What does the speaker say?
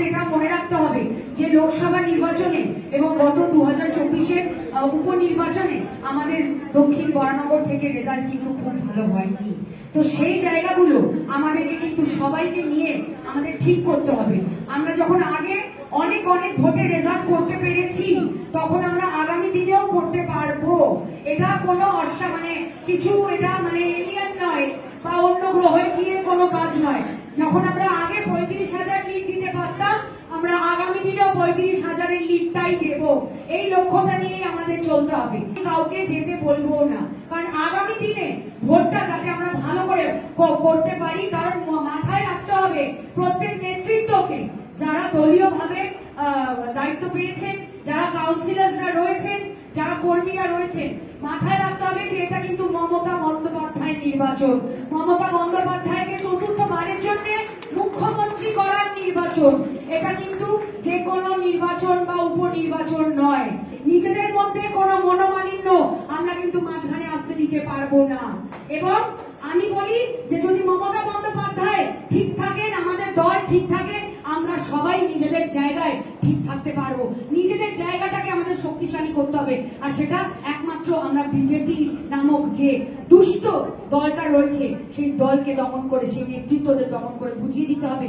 আমাদের এটা মনে রাখতে হবে যে লোকসভা নির্বাচনে এবং গত 2024-এর উপনির্বাচনে আমাদের দক্ষিণ বরানগর থেকে রেজাল্ট কিন্তু খুব ভালো হয়নি। তো সেই জায়গাগুলো আমাদেরকে কিন্তু সবাইকে নিয়ে আমাদের ঠিক করতে হবে। আমরা যখন আগে অনেক অনেক ভোটে রেজাল্ট করতে পেরেছি, তখন আমরা আগামী দিনেও করতে পারবো। এটা কোনো কিছু এটা এলিয়ান নয় বা অন্য গ্রহে গিয়ে কোনো কাজ নয়। যখন আমরা আগে 35,000 লিড দিতে পারতাম, আমরা আগামী দিনেও 35,000-এর লিডটাই দেব। এই লক্ষ্যটা নিয়েই আমাদের চলতে হবে, কাউকে যেতে বলবো না। কারণ আগামী দিনে ভোটটা যাতে আমরা ভালো করে করতে পারি, কারণ মাথায় রাখতে হবে প্রত্যেক নেতৃত্বকে, যারা দলীয়ভাবে দায়িত্ব পেয়েছেন, যারা কাউন্সিলররা রয়েছেন, যারা কর্মীরা রয়েছেন, মাথায় রাখতে হবে যে এটা কিন্তু মমতা বন্দ্যোপাধ্যায়ের নির্বাচন। মমতা বন্দ্যোপাধ্যায়কে চতুর্থবারের জন্য মুখ্যমন্ত্রী করার নির্বাচন। এটা কিন্তু যে কোনো নির্বাচন বা উপনির্বাচন নয়। নিজেদের মধ্যে কোনো মনোমালিন্য আমরা কিন্তু মাঝখানে আসতে দিতে পারবো না। এবং আমি বলি যে যদি মমতা বন্দ্যোপাধ্যায় ঠিক থাকেন, আমাদের দল ঠিক থাকে, আমরা সবাই নিজেদের জায়গায় ঠিক থাকতে পারবো। নিজেদের জায়গাটাকে আমাদের শক্তিশালী করতে হবে, আর সেটা একমাত্র আমরা বিজেপি নামক যে দুষ্ট দলটা রয়েছে সেই দলকে দমন করে, সেই নেতৃত্বদের দমন করে বুঝিয়ে দিতে হবে